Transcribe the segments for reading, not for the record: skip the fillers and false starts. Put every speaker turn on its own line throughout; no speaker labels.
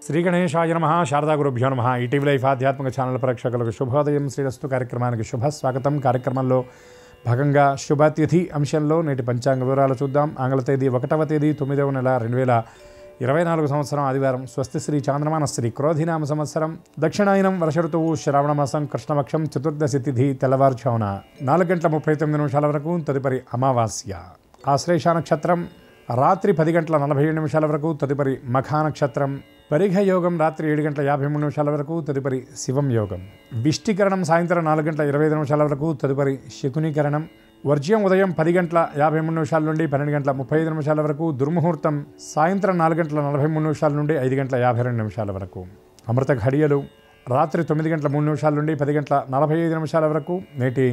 శ్రీ గణేశాయ నమః శారదా గురుభ్యో నమః ఈటీవీ లైఫ్ ఆధ్యాత్మిక ఛానల్ ప్రేక్షకులకు శుభోదయం శ్రీరస్తు కార్యక్రమానికి శుభ స్వాగతం. కార్యక్రమంలో భాగంగా శుభతిథి అంశంలో నేటి పంచాంగ వివరాలు చూద్దాం. ఆంగ్ల తేదీ 1వ తేదీ 9వ నెల 2024 సంవత్సరం ఆదివారం. స్వస్తి శ్రీ చాంద్రమాన శ్రీ క్రోధినామ సంవత్సరం దక్షిణాయనం వర్ష ఋతువు శ్రావణమాసం కృష్ణపక్షం చతుర్దశి తిథి తెల్లవారుజామున 4:39 వరకు. తదుపరి అమావాస్య. ఆశ్లేష నక్షత్రం రాత్రి 10:47 వరకు. తదుపరి మఖా నక్షత్రం. పరిఘ యోగం రాత్రి 7:53 వరకు. తదుపరి శివం యోగం. విష్టికరణం సాయంత్రం 4:25 వరకు. తదుపరి శకునీకరణం. వర్జ్యం ఉదయం 10:53 నుండి 12:35 వరకు. దుర్ముహూర్తం సాయంత్రం 4:43 నుండి 5:52 వరకు. అమృత ఘడియలు రాత్రి 9:03 నుండి 10:45 వరకు. నేటి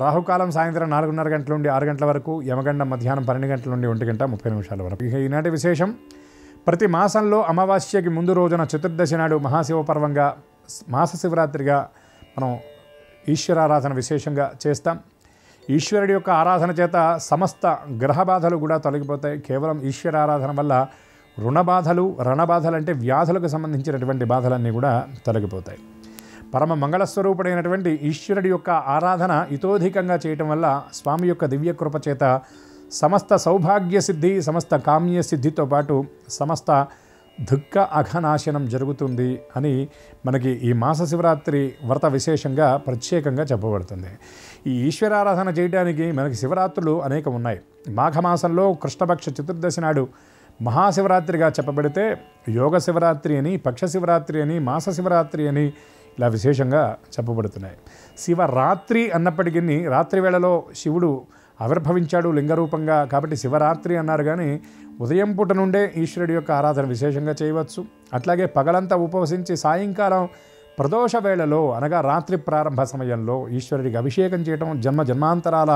రాహుకాలం సాయంత్రం 4:30 గంటల నుండి 6 గంటల వరకు. యమగండం మధ్యాహ్నం 12 గంటల నుండి 1:30 వరకు. ఇక ఈనాటి విశేషం, ప్రతి మాసంలో అమావాస్యకి ముందు రోజున చతుర్దశి నాడు మహాశివపర్వంగా మాస శివరాత్రిగా మనం ఈశ్వరారాధన విశేషంగా చేస్తాం. ఈశ్వరుడి యొక్క ఆరాధన చేత సమస్త గ్రహ బాధలు కూడా తొలగిపోతాయి. కేవలం ఈశ్వరారాధన వల్ల రుణబాధలు, రణబాధలు అంటే వ్యాధులకు సంబంధించినటువంటి బాధలన్నీ కూడా తొలగిపోతాయి. పరమ మంగళస్వరూపుడైనటువంటి ఈశ్వరుడి యొక్క ఆరాధన ఇతోధికంగా చేయటం వల్ల స్వామి యొక్క దివ్య కృప చేత సమస్త సౌభాగ్య సిద్ధి, సమస్త కామ్య సిద్ధితో పాటు సమస్త దుఃఖ అఘనాశనం జరుగుతుంది అని మనకి ఈ మాస శివరాత్రి వ్రత విశేషంగా ప్రత్యేకంగా చెప్పబడుతుంది. ఈ ఈశ్వరారాధన చేయడానికి మనకి శివరాత్రులు అనేకం ఉన్నాయి. మాఘమాసంలో కృష్ణపక్ష చతుర్దశి నాడు మహాశివరాత్రిగా చెప్పబడితే యోగ శివరాత్రి అని, పక్ష శివరాత్రి అని, మాస శివరాత్రి అని ఇలా విశేషంగా చెప్పబడుతున్నాయి. శివరాత్రి అన్నప్పటికీ రాత్రి వేళలో శివుడు ఆవిర్భవించాడు లింగరూపంగా, కాబట్టి శివరాత్రి అన్నారు. కానీ ఉదయం పూట నుండే ఈశ్వరుడి యొక్క ఆరాధన విశేషంగా చేయవచ్చు. అట్లాగే పగలంతా ఉపవసించి సాయంకాలం ప్రదోష వేళలో అనగా రాత్రి ప్రారంభ సమయంలో ఈశ్వరుడికి అభిషేకం చేయటం జన్మాంతరాల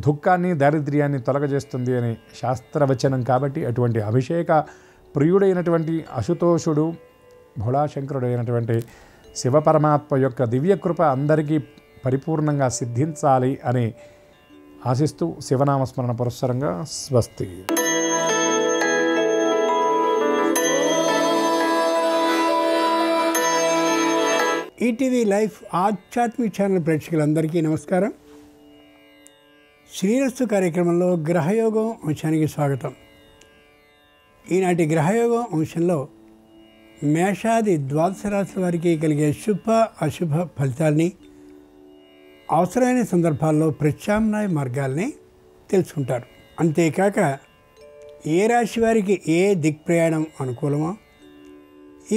దుఃఖాన్ని, దారిద్ర్యాన్ని తొలగజేస్తుంది అని శాస్త్రవచనం. కాబట్టి అటువంటి అభిషేక ప్రియుడైనటువంటి అశుతోషుడు భోళాశంకరుడు అయినటువంటి శివపరమాత్మ యొక్క దివ్యకృప అందరికీ పరిపూర్ణంగా సిద్ధించాలి అని ఆశిస్తూ శివనామస్మరణ పురస్సరంగా స్వస్తి.
ఈటీవీ లైఫ్ ఆధ్యాత్మిక ఛానల్ ప్రేక్షకులందరికీ నమస్కారం. శ్రీరస్తు కార్యక్రమంలో గ్రహయోగం అంశానికి స్వాగతం. ఈనాటి గ్రహయోగం అంశంలో మేషాది ద్వాదశ రాశుల వారికి కలిగే శుభ అశుభ ఫలితాల్ని, అవసరమైన సందర్భాల్లో ప్రత్యామ్నాయ మార్గాల్ని తెలుసుకుంటారు. అంతేకాక ఏ రాశి వారికి ఏ దిక్ప్రయాణం అనుకూలమో,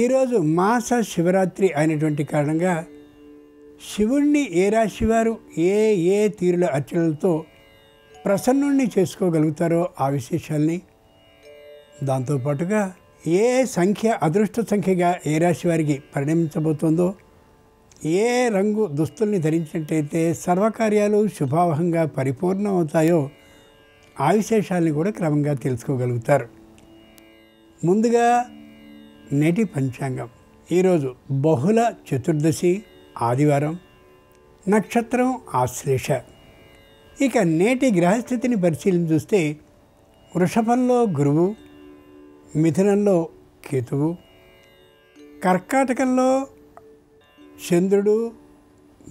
ఈరోజు మాస శివరాత్రి అయినటువంటి కారణంగా శివుణ్ణి ఏ రాశి వారు ఏ తీరుల అర్చనలతో ప్రసన్నుణ్ణి చేసుకోగలుగుతారో ఆ విశేషాల్ని, దాంతోపాటుగా ఏ సంఖ్య అదృష్ట సంఖ్యగా ఏ రాశి వారికి పరిణమించబోతుందో, ఏ రంగు దుస్తుల్ని ధరించినట్టయితే సర్వకార్యాలు శుభావహంగా పరిపూర్ణం అవుతాయో ఆ విశేషాలని కూడా క్రమంగా తెలుసుకోగలుగుతారు. ముందుగా నేటి పంచాంగం. ఈరోజు బహుళ చతుర్దశి ఆదివారం, నక్షత్రం ఆశ్లేష. ఇక నేటి గ్రహస్థితిని పరిశీలించి చూస్తే వృషభంలో గురువు, మిథునంలో కేతువు, కర్కాటకంలో చంద్రుడు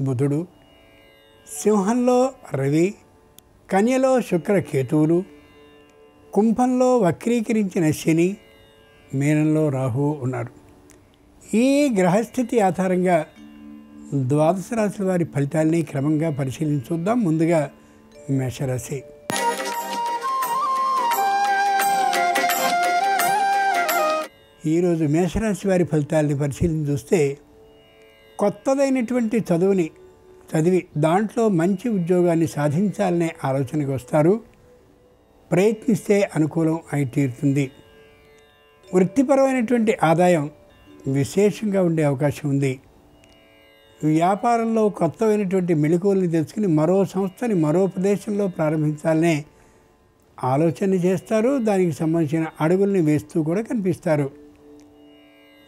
బుధుడు, సింహంలో రవి, కన్యలో శుక్ర కేతువులు, కుంభంలో వక్రీకరించిన శని, మీనంలో రాహువు ఉన్నారు. ఈ గ్రహస్థితి ఆధారంగా ద్వాదశ రాశుల వారి ఫలితాల్ని క్రమంగా పరిశీలించుద్దాం. ముందుగా మేషరాశి. ఈరోజు మేషరాశి వారి ఫలితాలని పరిశీలించి చూస్తే కొత్తదైనటువంటి చదువుని చదివి దాంట్లో మంచి ఉద్యోగాన్ని సాధించాలనే ఆలోచనకు వస్తారు. ప్రయత్నిస్తే అనుకూలం అయి తీరుతుంది. వృత్తిపరమైనటువంటి ఆదాయం విశేషంగా ఉండే అవకాశం ఉంది. వ్యాపారంలో కొత్తమైనటువంటి మెళకువల్ని తెలుసుకుని మరో సంస్థని మరో ప్రదేశంలో ప్రారంభించాలనే ఆలోచన చేస్తారు. దానికి సంబంధించిన అడుగుల్ని వేస్తూ కూడా కనిపిస్తారు.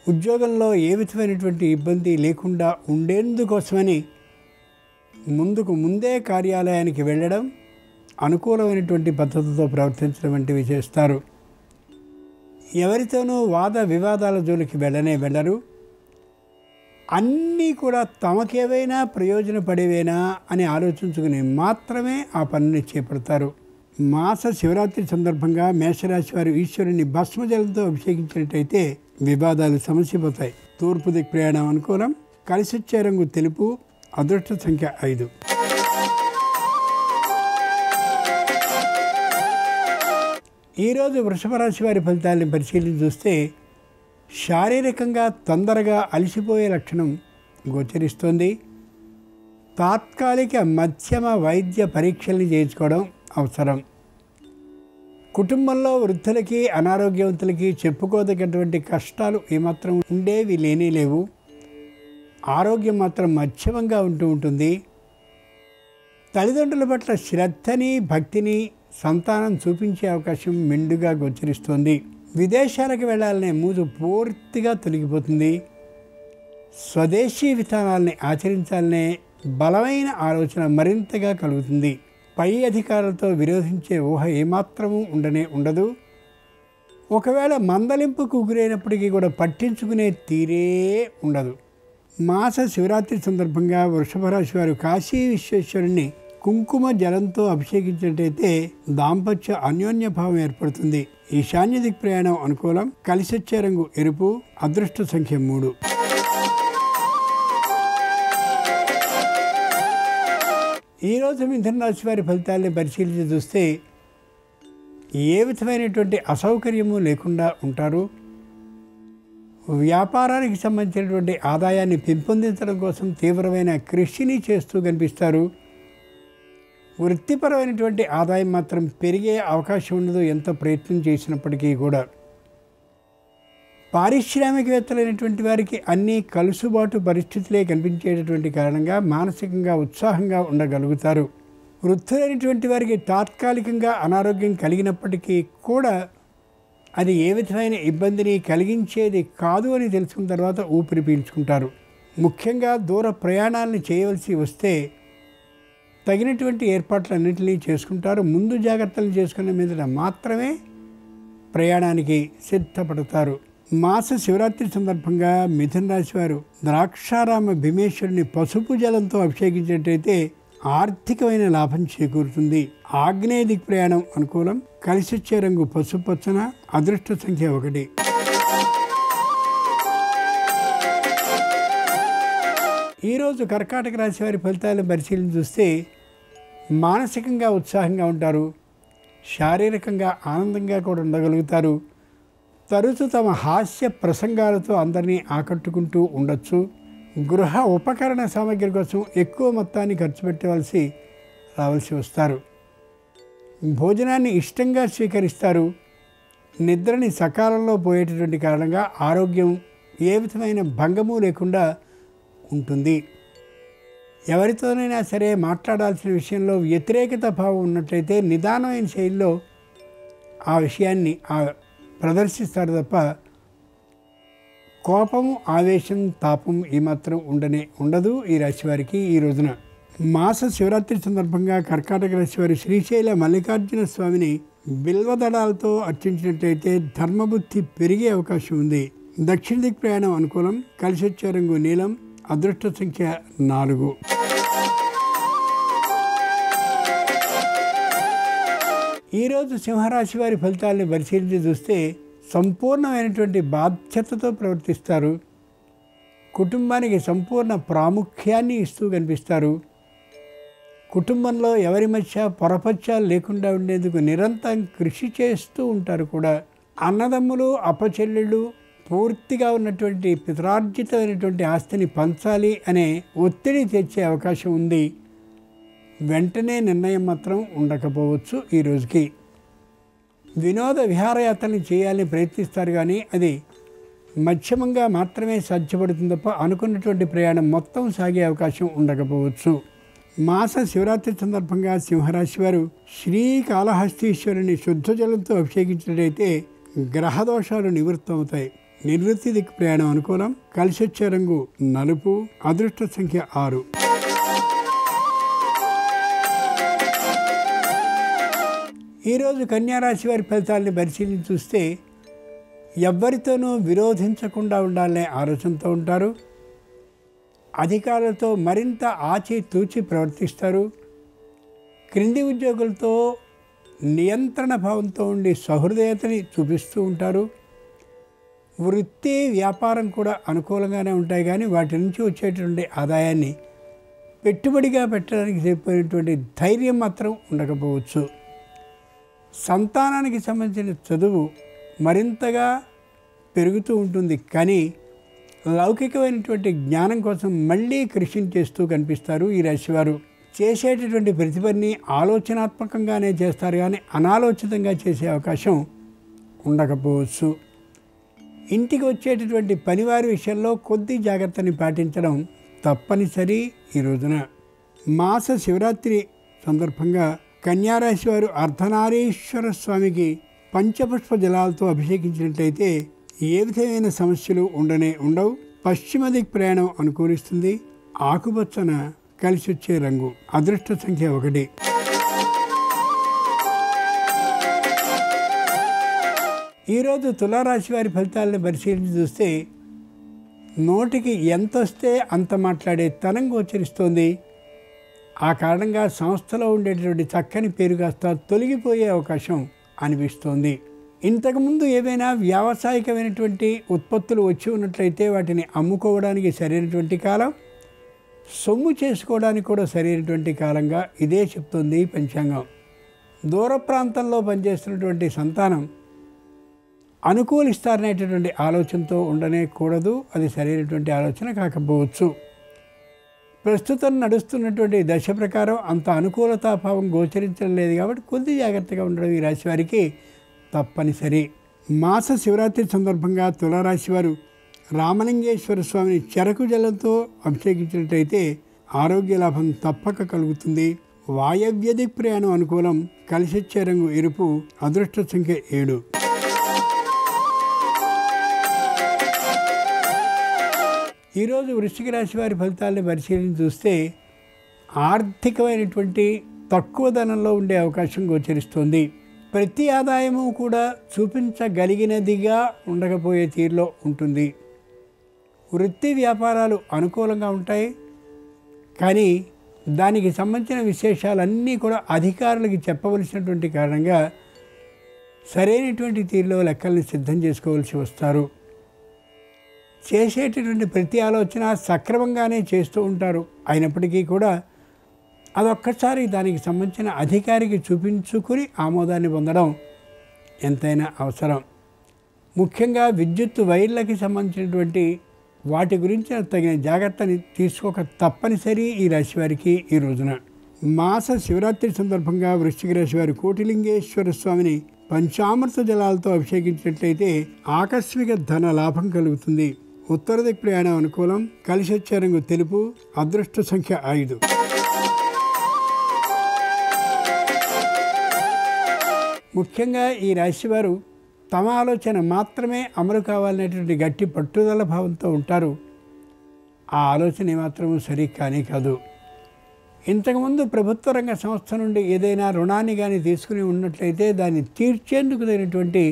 ఉద్యోగంలో ఏ విధమైనటువంటి ఇబ్బంది లేకుండా ఉండేందుకోసమని ముందే కార్యాలయానికి వెళ్ళడం, అనుకూలమైనటువంటి పద్ధతితో ప్రవర్తించడం వంటివి చేస్తారు. ఎవరితోనూ వాద వివాదాల జోలికి వెళ్ళరు. అన్నీ కూడా తమకేవైనా ప్రయోజనపడేవేనా అని ఆలోచించుకుని మాత్రమే ఆ పనిని చేపడతారు. మాస శివరాత్రి సందర్భంగా మేషరాశి వారు ఈశ్వరుని భస్మజలంతో అభిషేకించినట్టయితే వివాదాలు సమసిపోతాయి. తూర్పు దిక్కు ప్రయాణం అనుకూలం. కలిసొచ్చే రంగు తెలుపు. అదృష్ట సంఖ్య 5. ఈరోజు వృషభ రాశి వారి ఫలితాలను పరిశీలించి చూస్తే శారీరకంగా తొందరగా అలసిపోయే లక్షణం గోచరిస్తోంది. తాత్కాలిక మధ్యమ వైద్య పరీక్షల్ని చేయించుకోవడం అవసరం. కుటుంబంలో వృద్ధులకి అనారోగ్యవంతులకి చెప్పుకోదగినటువంటి కష్టాలు ఏమాత్రం ఉండేవి లేవు. ఆరోగ్యం మాత్రం మధ్యమంగా ఉంటుంది. తల్లిదండ్రుల పట్ల శ్రద్ధని భక్తిని సంతానం చూపించే అవకాశం మెండుగా గోచరిస్తోంది. విదేశాలకు వెళ్ళాలనే మూజు పూర్తిగా తొలగిపోతుంది. స్వదేశీ విధానాల్ని ఆచరించాలనే బలమైన ఆలోచన మరింతగా కలుగుతుంది. పై అధికారులతో విరోధించే ఊహ ఏమాత్రమూ ఉండదు. ఒకవేళ మందలింపుకు గురైనప్పటికీ కూడా పట్టించుకునే తీరే ఉండదు. మాస శివరాత్రి సందర్భంగా వృషభ రాశి వారు కాశీ విశ్వేశ్వరుణ్ణి కుంకుమ జలంతో అభిషేకించినట్టయితే దాంపత్య అన్యోన్య భావం ఏర్పడుతుంది. ఈశాన్య దిక్ ప్రయాణం అనుకూలం. కలిసొచ్చే రంగు ఎరుపు. అదృష్ట సంఖ్య 3. ఈరోజు మిథున రాశి వారి ఫలితాలను పరిశీలించి చూస్తే ఏ విధమైనటువంటి అసౌకర్యము లేకుండా ఉంటారు. వ్యాపారానికి సంబంధించినటువంటి ఆదాయాన్ని పెంపొందించడం కోసం తీవ్రమైన కృషిని చేస్తూ కనిపిస్తారు. వృత్తిపరమైనటువంటి ఆదాయం మాత్రం పెరిగే అవకాశం ఉండదు ఎంత ప్రయత్నం చేసినప్పటికీ కూడా. పారిశ్రామికవేత్తలైనటువంటి వారికి అన్నీ కలుసుబాటు పరిస్థితులే కనిపించేటటువంటి కారణంగా మానసికంగా ఉత్సాహంగా ఉండగలుగుతారు. వృద్ధులైనటువంటి వారికి తాత్కాలికంగా అనారోగ్యం కలిగినప్పటికీ కూడా అది ఏ విధమైన ఇబ్బందిని కలిగించేది కాదు అని తెలుసుకున్న తర్వాత ఊపిరి పీల్చుకుంటారు. ముఖ్యంగా దూర ప్రయాణాలను చేయవలసి వస్తే తగినటువంటి ఏర్పాట్లన్నింటినీ చేసుకుంటారు. ముందు జాగ్రత్తలు చేసుకునే మీద మాత్రమే ప్రయాణానికి సిద్ధపడతారు. మాస శివరాత్రి సందర్భంగా మిథున రాశి వారు ద్రాక్షారామ భీమేశ్వరుని పసుపు జలంతో అభిషేకించినట్టయితే ఆర్థికమైన లాభం చేకూరుతుంది. ఆగ్నేయ దిక్ ప్రయాణం అనుకూలం. కలిసొచ్చే రంగు పసుపు పచ్చన. అదృష్ట సంఖ్య 1. ఈరోజు కర్కాటక రాశి వారి ఫలితాలను పరిశీలన చూస్తే మానసికంగా ఉత్సాహంగా ఉంటారు. శారీరకంగా ఆనందంగా కూడా ఉండగలుగుతారు. తరచు తమ హాస్య ప్రసంగాలతో అందరినీ ఆకట్టుకుంటూ ఉండొచ్చు. గృహ ఉపకరణ సామగ్రి కోసం ఎక్కువ మొత్తాన్ని ఖర్చు పెట్టవలసి రావాల్సి వస్తారు. భోజనాన్ని ఇష్టంగా స్వీకరిస్తారు. నిద్రని సకాలంలో పోయేటటువంటి కారణంగా ఆరోగ్యం ఏ విధమైన భంగము లేకుండా ఉంటుంది. ఎవరితోనైనా సరే మాట్లాడాల్సిన విషయంలో వ్యతిరేకత భావం ఉన్నట్లయితే నిదానమైన శైలిలో ఆ విషయాన్ని ప్రదర్శిస్తారు తప్ప కోపము ఆవేశం తాపం ఏమాత్రం ఉండదు ఈ రాశి వారికి. ఈ రోజున మాస శివరాత్రి సందర్భంగా కర్కాటక రాశి వారి శ్రీశైల మల్లికార్జున స్వామిని బిల్వదళాలతో అర్చించినట్లయితే ధర్మబుద్ధి పెరిగే అవకాశం ఉంది. దక్షిణ దిక్ ప్రయాణం అనుకూలం. కలిసొచ్చే రంగు నీలం. అదృష్ట సంఖ్య 4. ఈరోజు సింహరాశి వారి ఫలితాలను పరిశీలించి చూస్తే సంపూర్ణమైనటువంటి బాధ్యతతో ప్రవర్తిస్తారు. కుటుంబానికి సంపూర్ణ ప్రాముఖ్యాన్ని ఇస్తూ కనిపిస్తారు. కుటుంబంలో ఎవరి మధ్య పొరపచ్చాలు లేకుండా ఉండేందుకు నిరంతరం కృషి చేస్తూ ఉంటారు కూడా. అన్నదమ్ములు అప్పచెల్లెళ్ళు పూర్తిగా ఉన్నటువంటి పితరార్జితమైనటువంటి ఆస్తిని పంచాలి అనే ఒత్తిడి తెచ్చే అవకాశం ఉంది. వెంటనే నిర్ణయం మాత్రం ఉండకపోవచ్చు. ఈ రోజుకి వినోద విహారయాత్రలు చేయాలని ప్రయత్నిస్తారు, కానీ అది మధ్యమంగా మాత్రమే సాధ్యపడుతుంది తప్ప అనుకున్నటువంటి ప్రయాణం మొత్తం సాగే అవకాశం ఉండకపోవచ్చు. మాస శివరాత్రి సందర్భంగా సింహరాశి వారు శ్రీకాళహస్తీశ్వరుని శుద్ధ జలంతో అభిషేకించినట్లయితే గ్రహదోషాలు నివృత్తమవుతాయి. నివృత్తి దిక్కు ప్రయాణం అనుకూలం. కలిసొచ్చే రంగు నలుపు. అదృష్ట సంఖ్య 6. ఈరోజు కన్యారాశి వారి ఫలితాలను పరిశీలించి చూస్తే ఎవ్వరితోనూ విరోధించకుండా ఉండాలనే ఆలోచనతో ఉంటారు. అధికారులతో మరింత ఆచితూచి ప్రవర్తిస్తారు. క్రింది ఉద్యోగులతో నియంత్రణ భావంతో ఉండి సహృదయతని చూపిస్తూ ఉంటారు. వృత్తి వ్యాపారం కూడా అనుకూలంగానే ఉంటాయి, కానీ వాటి నుంచి వచ్చేటువంటి ఆదాయాన్ని పెట్టుబడిగా పెట్టడానికి సరిపోయినటువంటి ధైర్యం మాత్రం ఉండకపోవచ్చు. సంతానానికి సంబంధించిన చదువు మరింతగా పెరుగుతూ ఉంటుంది, కానీ లౌకికమైనటువంటి జ్ఞానం కోసం మళ్ళీ కృషి చేస్తూ కనిపిస్తారు ఈ రాశివారు. చేసేటటువంటి ప్రతి పని ఆలోచనాత్మకంగానే చేస్తారు, కానీ అనాలోచితంగా చేసే అవకాశం ఉండకపోవచ్చు. ఇంటికి వచ్చేటటువంటి పనివారి విషయంలో కొద్ది జాగ్రత్తని పాటించడం తప్పనిసరి. ఈ రోజున మాస శివరాత్రి సందర్భంగా కన్యారాశి వారు అర్ధనారీశ్వర స్వామికి పంచపుష్ప జలాలతో అభిషేకించినట్లయితే ఏ విధమైన సమస్యలు ఉండవు. పశ్చిమ దిక్ ప్రయాణం అనుకూలిస్తుంది. ఆకుపచ్చన కలిసి వచ్చే రంగు. అదృష్ట సంఖ్య 1. ఈరోజు తులారాశి వారి ఫలితాలను పరిశీలించి చూస్తే నోటికి ఎంత వస్తే అంత మాట్లాడే తనం గోచరిస్తోంది. ఆ కారణంగా సంస్థలో ఉండేటటువంటి చక్కని పేరు కాస్త తొలగిపోయే అవకాశం అనిపిస్తోంది. ఇంతకుముందు ఏవైనా వ్యావసాయికమైనటువంటి ఉత్పత్తులు వచ్చి ఉన్నట్లయితే వాటిని అమ్ముకోవడానికి సరైనటువంటి కాలం, సొమ్ము చేసుకోవడానికి కూడా సరైనటువంటి కాలంగా ఇదే చెప్తుంది పంచాంగం. దూర ప్రాంతంలో పనిచేస్తున్నటువంటి సంతానం అనుకూలిస్తారనేటటువంటి ఆలోచనతో ఉండనే కూడదు. అది సరైనటువంటి ఆలోచన కాకపోవచ్చు. ప్రస్తుతం నడుస్తున్నటువంటి దశ ప్రకారం అంత అనుకూలతాభావం గోచరించడం లేదు, కాబట్టి కొద్ది జాగ్రత్తగా ఉండడం ఈ రాశి వారికి తప్పనిసరి. మాస శివరాత్రి సందర్భంగా తులారాశి వారు రామలింగేశ్వర స్వామిని చెరకు జలంతో అభిషేకించినట్లయితే ఆరోగ్య లాభం తప్పక కలుగుతుంది. వాయవ్య దిక్ ప్రయాణం అనుకూలం. కలిసొచ్చే రంగు ఎరుపు. అదృష్ట సంఖ్య 7. ఈరోజు వృశ్చిక రాశి వారి ఫలితాలను పరిశీలించి చూస్తే ఆర్థికమైనటువంటి తక్కువ ధనంలో ఉండే అవకాశం గోచరిస్తోంది. ప్రతి ఆదాయము కూడా చూపించగలిగినదిగా ఉండకపోయే తీరులో ఉంటుంది. వృత్తి వ్యాపారాలు అనుకూలంగా ఉంటాయి, కానీ దానికి సంబంధించిన విశేషాలన్నీ కూడా అధికారులకి చెప్పవలసినటువంటి కారణంగా సరైనటువంటి తీరులో లెక్కల్ని సిద్ధం చేసుకోవాల్సి వస్తారు. చేసేటటువంటి ప్రతి ఆలోచన సక్రమంగానే చేస్తూ ఉంటారు. అయినప్పటికీ కూడా అదొక్కసారి దానికి సంబంధించిన అధికారికి చూపించుకుని ఆమోదాన్ని పొందడం ఎంతైనా అవసరం. ముఖ్యంగా విద్యుత్ వైర్లకి సంబంధించినటువంటి వాటి గురించి తగిన జాగ్రత్తని తీసుకోక తప్పనిసరి ఈ రాశి వారికి ఈ రోజున. మాస శివరాత్రి సందర్భంగా వృశ్చిక రాశి వారి కోటిలింగేశ్వర స్వామిని పంచామృత జలాలతో అభిషేకించినట్లయితే ఆకస్మిక ధన లాభం కలుగుతుంది. ఉత్తర దిక్ ప్రయాణం అనుకూలం. కలిసి వచ్చే రంగు తెలుపు. అదృష్ట సంఖ్య 5. ముఖ్యంగా ఈ రాశివారు తమ ఆలోచన మాత్రమే అమలు కావాలనేటువంటి గట్టి పట్టుదల భావంతో ఉంటారు. ఆ ఆలోచన ఏమాత్రము సరి కానీ కాదు. ఇంతకుముందు ప్రభుత్వ రంగ సంస్థ నుండి ఏదైనా రుణాన్ని కానీ తీసుకుని ఉన్నట్లయితే దాన్ని తీర్చేందుకు తగినటువంటి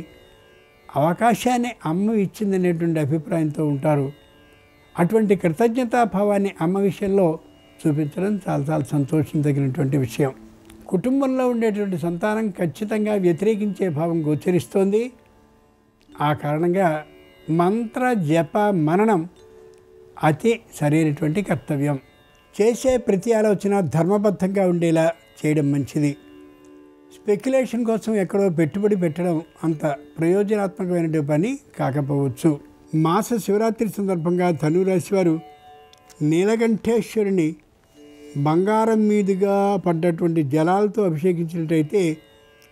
అవకాశాన్ని అమ్మ ఇచ్చిందనేటువంటి అభిప్రాయంతో ఉంటారు. అటువంటి కృతజ్ఞతాభావాన్ని అమ్మ విషయంలో చూపించడం చాలా చాలా సంతోషించదగినటువంటి విషయం. కుటుంబంలో ఉండేటువంటి సంతానం ఖచ్చితంగా వ్యతిరేకించే భావం గోచరిస్తోంది. ఆ కారణంగా మంత్ర జప మననం అతి సరైనటువంటి కర్తవ్యం. చేసే ప్రతి ఆలోచన ధర్మబద్ధంగా ఉండేలా చేయడం మంచిది. స్పెక్యులేషన్ కోసం ఎక్కడో పెట్టుబడి పెట్టడం అంత ప్రయోజనాత్మకమైన పని కాకపోవచ్చు. మాస శివరాత్రి సందర్భంగా ధనురాశి వారు నీలకంఠేశ్వరుని బంగారం మీదుగా పడ్డటువంటి జలాలతో అభిషేకించినట్టయితే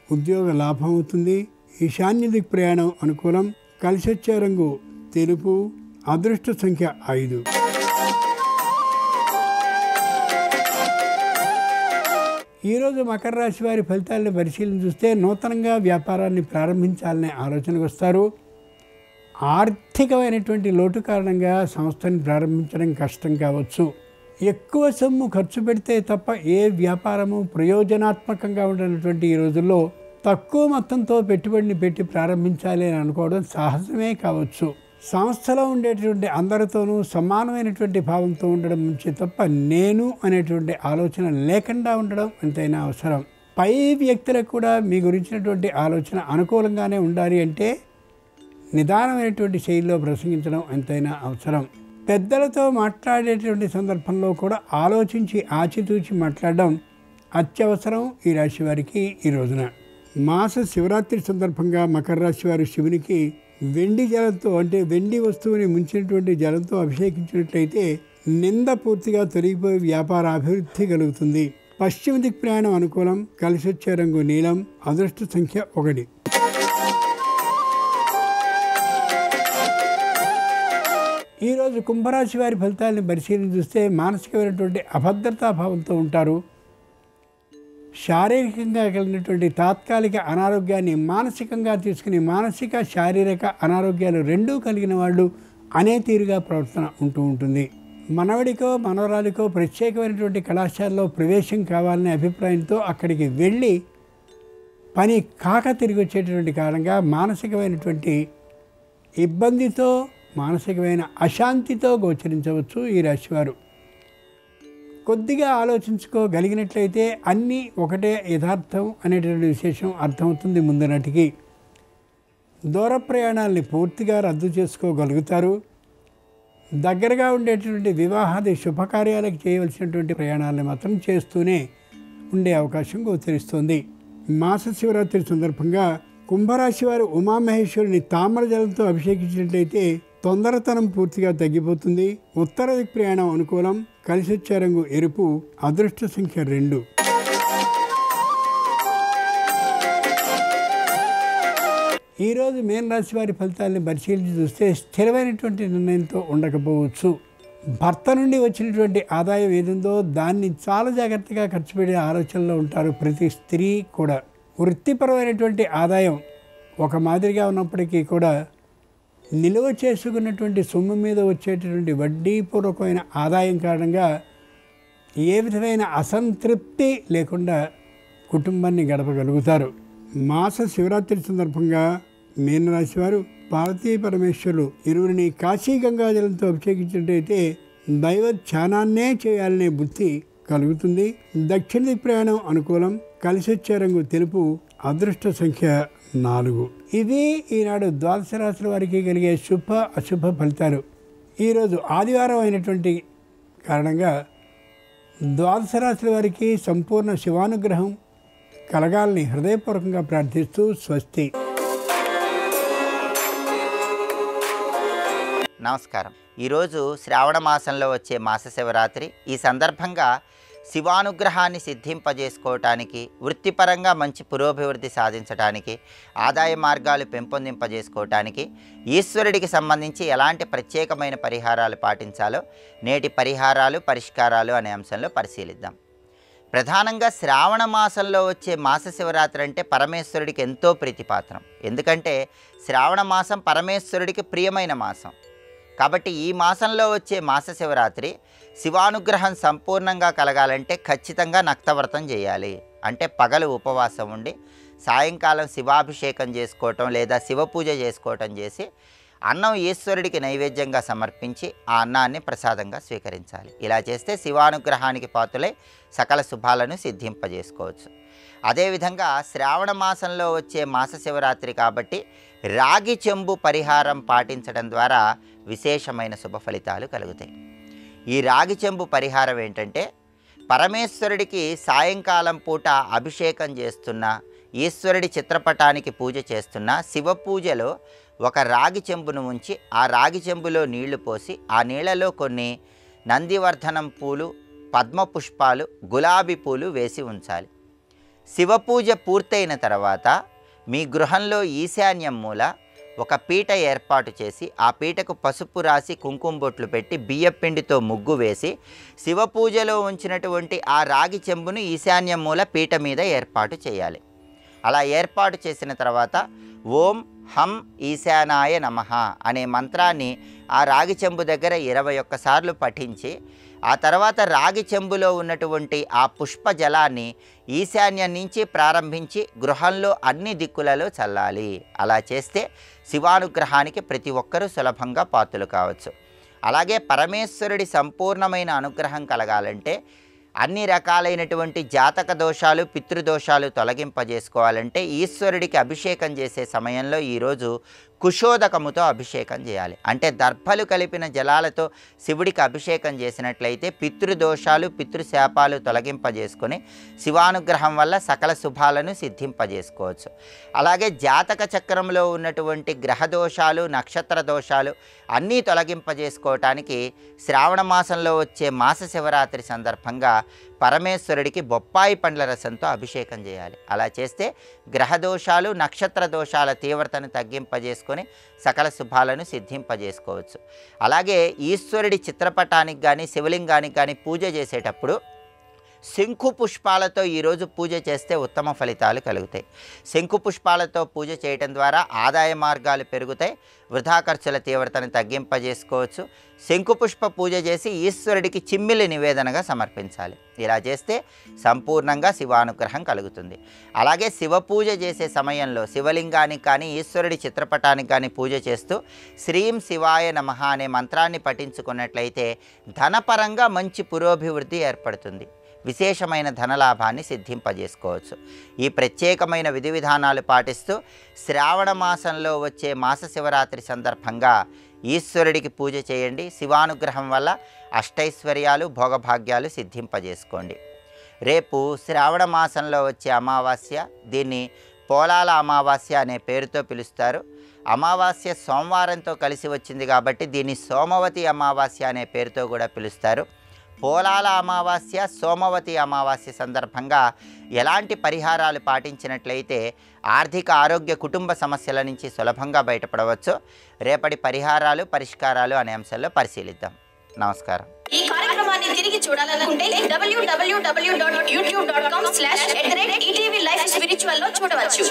ఉద్యోగ లాభం అవుతుంది. ఈశాన్య దిక్ ప్రయాణం అనుకూలం. కలిసి వచ్చే రంగు తెలుపు. అదృష్ట సంఖ్య 5. ఈరోజు మకర రాశి వారి ఫలితాలను పరిశీలన చూస్తే నూతనంగా వ్యాపారాన్ని ప్రారంభించాలనే ఆలోచనకు వస్తారు. ఆర్థికమైనటువంటి లోటు కారణంగా సంస్థని ప్రారంభించడం కష్టం కావచ్చు. ఎక్కువ సొమ్ము ఖర్చు పెడితే తప్ప ఏ వ్యాపారము ప్రయోజనాత్మకంగా ఉండనటువంటి ఈ రోజుల్లో తక్కువ మొత్తంతో పెట్టుబడిని పెట్టి ప్రారంభించాలి అని అనుకోవడం సాహసమే కావచ్చు. సంస్థలో ఉండేటువంటి అందరితోనూ సమానమైనటువంటి భావంతో ఉండడం నుంచి తప్ప నేను అనేటువంటి ఆలోచన లేకుండా ఉండడం ఎంతైనా అవసరం. పై వ్యక్తులకు కూడా మీ గురించినటువంటి ఆలోచన అనుకూలంగానే ఉండాలి అంటే నిదానమైనటువంటి శైలిలో ప్రసంగించడం ఎంతైనా అవసరం. పెద్దలతో మాట్లాడేటువంటి సందర్భంలో కూడా ఆలోచించి ఆచితూచి మాట్లాడడం అత్యవసరం ఈ రాశి వారికి ఈ రోజున. మాస శివరాత్రి సందర్భంగా మకర రాశి వారు శివునికి వెండి జలంతో అంటే వెండి వస్తువుని ముంచినటువంటి జలంతో అభిషేకించినట్లయితే నింద పూర్తిగా తొలగిపోయి వ్యాపార అభివృద్ధి కలుగుతుంది. పశ్చిమ దిక్ ప్రయాణం అనుకూలం. కలిసి వచ్చే రంగు నీలం. అదృష్ట సంఖ్య 1. ఈరోజు కుంభరాశి వారి ఫలితాలను పరిశీలన చూస్తే మానసికమైనటువంటి అభద్రతాభావంతో ఉంటారు. శారీరకంగా కలిగినటువంటి తాత్కాలిక అనారోగ్యాన్ని మానసికంగా తీసుకుని మానసిక శారీరక అనారోగ్యాలు రెండూ కలిగిన వాళ్ళు అనే తీరుగా ప్రవర్తన ఉంటూ ఉంటుంది. మనవడికో మనవరాలికో ప్రత్యేకమైనటువంటి కళాశాలలో ప్రవేశం కావాలనే అభిప్రాయంతో అక్కడికి వెళ్ళి పని కాక తిరిగి వచ్చేటటువంటి కారణంగా మానసికమైనటువంటి ఇబ్బందితో మానసికమైన అశాంతితో గోచరించవచ్చు ఈ రాశివారు. కొద్దిగా ఆలోచించుకోగలిగినట్లయితే అన్నీ ఒకటే యథార్థం అనేటువంటి విశేషం అర్థమవుతుంది ముందు నాటికి. దూర ప్రయాణాలని పూర్తిగా రద్దు చేసుకోగలుగుతారు. దగ్గరగా ఉండేటటువంటి వివాహాది శుభకార్యాలకు చేయవలసినటువంటి ప్రయాణాలను మాత్రం చేస్తూనే ఉండే అవకాశం గోచరిస్తుంది. మాస శివరాత్రి సందర్భంగా కుంభరాశి వారు ఉమామహేశ్వరుని తామర జలంతో అభిషేకించినట్లయితే తొందరతనం పూర్తిగా తగ్గిపోతుంది. ఉత్తర దిక్ ప్రయాణం అనుకూలం. కలిసి వచ్చే రంగు ఎరుపు. అదృష్ట సంఖ్య 2. ఈరోజు మీన రాశి వారి ఫలితాలను పరిశీలించి చూస్తే స్థిరమైనటువంటి నిర్ణయంతో ఉండకపోవచ్చు. భర్త నుండి వచ్చినటువంటి ఆదాయం ఏదుందో దాన్ని చాలా జాగ్రత్తగా ఖర్చు పెట్టే ఆలోచనలో ఉంటారు ప్రతి స్త్రీ కూడా. వృత్తిపరమైనటువంటి ఆదాయం ఒక మాదిరిగా ఉన్నప్పటికీ కూడా నిలువ చేసుకున్నటువంటి సొమ్ము మీద వచ్చేటటువంటి వడ్డీపూర్వకమైన ఆదాయం కారణంగా ఏ విధమైన అసంతృప్తి లేకుండా కుటుంబాన్ని గడపగలుగుతారు. మాస శివరాత్రి సందర్భంగా మీనరాశి వారు పార్వతీ పరమేశ్వరులు ఇరువురిని కాశీ గంగాజలంతో అభిషేకించినట్టయితే దైవ ధ్యానాన్నే చేయాలనే బుద్ధి కలుగుతుంది. దక్షిణ దిక్ ప్రయాణం అనుకూలం. కలిసి వచ్చే రంగు తెలుపు. అదృష్ట సంఖ్య 4. ఇది ఈనాడు ద్వాదశ రాశుల వారికి కలిగే శుభ అశుభ ఫలితాలు. ఈరోజు ఆదివారం అయినటువంటి కారణంగా ద్వాదశ రాశుల వారికి సంపూర్ణ శివానుగ్రహం కలగాలని హృదయపూర్వకంగా ప్రార్థిస్తూ స్వస్తి.
నమస్కారం. ఈరోజు శ్రావణ మాసంలో వచ్చే మాస శివరాత్రి. ఈ సందర్భంగా శివానుగ్రహాన్ని సిద్ధింపజేసుకోవటానికి, వృత్తిపరంగా మంచి పురోభివృద్ధి సాధించడానికి, ఆదాయ మార్గాలు పెంపొందింపజేసుకోవటానికి ఈశ్వరుడికి సంబంధించి ఎలాంటి ప్రత్యేకమైన పరిహారాలు పాటించాలో నేటి పరిహారాలు పరిష్కారాలు అనే అంశంలో పరిశీలిద్దాం. ప్రధానంగా శ్రావణ మాసంలో వచ్చే మాస శివరాత్రి అంటే పరమేశ్వరుడికి ఎంతో ప్రీతిపాత్రం. ఎందుకంటే శ్రావణ మాసం పరమేశ్వరుడికి ప్రియమైన మాసం. కాబట్టి ఈ మాసంలో వచ్చే మాస శివరాత్రి శివానుగ్రహం సంపూర్ణంగా కలగాలంటే ఖచ్చితంగా నక్తవ్రతం చేయాలి. అంటే పగలు ఉపవాసం ఉండి సాయంకాలం శివాభిషేకం చేసుకోవటం లేదా శివపూజ చేసుకోవటం చేసి అన్నం ఈశ్వరుడికి నైవేద్యంగా సమర్పించి ఆ అన్నాన్ని ప్రసాదంగా స్వీకరించాలి. ఇలా చేస్తే శివానుగ్రహానికి పాత్రులై సకల శుభాలను సిద్ధింపజేసుకోవచ్చు. అదేవిధంగా శ్రావణ మాసంలో వచ్చే మాస శివరాత్రి కాబట్టి రాగి చెంబు పరిహారం పాటించడం ద్వారా విశేషమైన శుభ ఫలితాలు కలుగుతాయి. ఈ రాగి చెంబు పరిహారం ఏంటంటే పరమేశ్వరుడికి సాయంకాలం పూట అభిషేకం చేస్తున్న, ఈశ్వరుడి చిత్రపటానికి పూజ చేస్తున్న శివ పూజలో ఒక రాగి చెంబును ఉంచి ఆ రాగి చెంబులో నీళ్లు పోసి ఆ నీళ్లలో కొన్ని నందివర్ధనం పూలు, పద్మ పుష్పాలు, గులాబీ పూలు వేసి ఉంచాలి. శివపూజ పూర్తయిన తర్వాత మీ గృహంలో ఈశాన్యం మూల ఒక పీట ఏర్పాటు చేసి ఆ పీటకు పసుపు రాసి కుంకుమ బొట్లు పెట్టి బియ్యపిండితో ముగ్గు వేసి శివపూజలో ఉంచినటువంటి ఆ రాగి చెంబును ఈశాన్యం మూల పీట మీద ఏర్పాటు చేయాలి. అలా ఏర్పాటు చేసిన తర్వాత ఓం హం ఈశానాయ నమః అనే మంత్రాన్ని ఆ రాగి చెంబు దగ్గర 21 సార్లు పఠించి ఆ తర్వాత రాగి చెంబులో ఉన్నటువంటి ఆ పుష్ప జలాన్ని ఈశాన్యం నుంచి ప్రారంభించి గృహంలో అన్ని దిక్కులలో చల్లాలి. అలా చేస్తే శివానుగ్రహానికి ప్రతి ఒక్కరూ సులభంగా పాత్రలు కావచ్చు. అలాగే పరమేశ్వరుడి సంపూర్ణమైన అనుగ్రహం కలగాలంటే అన్ని రకాలైనటువంటి జాతక దోషాలు పితృదోషాలు తొలగింపజేసుకోవాలంటే ఈశ్వరుడికి అభిషేకం చేసే సమయంలో ఈరోజు కుశోదకముతో అభిషేకం చేయాలి. అంటే దర్భలు కలిపిన జలాలతో శివుడికి అభిషేకం చేసినట్లయితే పితృదోషాలు పితృశాపాలు తొలగింపజేసుకొని శివానుగ్రహం వల్ల సకల శుభాలను సిద్ధింపజేసుకోవచ్చు. అలాగే జాతక చక్రంలో ఉన్నటువంటి గ్రహ దోషాలు నక్షత్ర దోషాలు అన్నీ తొలగింపజేసుకోవటానికి శ్రావణ మాసంలో వచ్చే మాస శివరాత్రి సందర్భంగా పరమేశ్వరుడికి బొప్పాయి పండ్ల రసంతో అభిషేకం చేయాలి. అలా చేస్తే గ్రహ దోషాలు నక్షత్ర దోషాల తీవ్రతను తగ్గింపజేసుకొని సకల శుభాలను సిద్ధింపజేసుకోవచ్చు. అలాగే ఈశ్వరుడి చిత్రపటానికి కానీ శివలింగానికి కానీ పూజ చేసేటప్పుడు శంకు పుష్పాలతో ఈరోజు పూజ చేస్తే ఉత్తమ ఫలితాలు కలుగుతాయి. శంకు పుష్పాలతో పూజ చేయటం ద్వారా ఆదాయ మార్గాలు పెరుగుతాయి, వృధా ఖర్చుల తీవ్రతను తగ్గింపజేసుకోవచ్చు. శంకుపుష్ప పూజ చేసి ఈశ్వరుడికి చిమ్మిలి నివేదనగా సమర్పించాలి. ఇలా చేస్తే సంపూర్ణంగా శివానుగ్రహం కలుగుతుంది. అలాగే శివ పూజ చేసే సమయంలో శివలింగానికి కానీ ఈశ్వరుడి చిత్రపటానికి కానీ పూజ చేస్తూ శ్రీం శివాయ నమః అనే మంత్రాన్ని పఠించుకున్నట్లయితే ధనపరంగా మంచి పురోభివృద్ధి ఏర్పడుతుంది. విశేషమైన ధనలాభాన్ని సిద్ధింపజేసుకోవచ్చు. ఈ ప్రత్యేకమైన విధి విధానాలు పాటిస్తూ శ్రావణ మాసంలో వచ్చే మాస శివరాత్రి సందర్భంగా ఈశ్వరుడికి పూజ చేయండి. శివానుగ్రహం వల్ల అష్టైశ్వర్యాలు భోగభాగ్యాలు సిద్ధింపజేసుకోండి. రేపు శ్రావణ మాసంలో వచ్చే అమావాస్య, దీన్ని పోలాల అమావాస్య అనే పేరుతో పిలుస్తారు. అమావాస్య సోమవారంతో కలిసి వచ్చింది కాబట్టి దీన్ని సోమవతి అమావాస్య అనే పేరుతో కూడా పిలుస్తారు. పోలాల అమావాస్య సోమవతి అమావాస్య సందర్భంగా ఎలాంటి పరిహారాలు పాటించినట్లయితే ఆర్థిక ఆరోగ్య కుటుంబ సమస్యల నుంచి సులభంగా బయటపడవచ్చు, రేపటి పరిహారాలు పరిష్కారాలు అనే అంశాల్లో పరిశీలిద్దాం. నమస్కారం.
ఈ కార్యక్రమాన్ని తిరిగి చూడాలనుకుంటే www.youtube.com/ETV Life Spiritual లో చూడవచ్చు.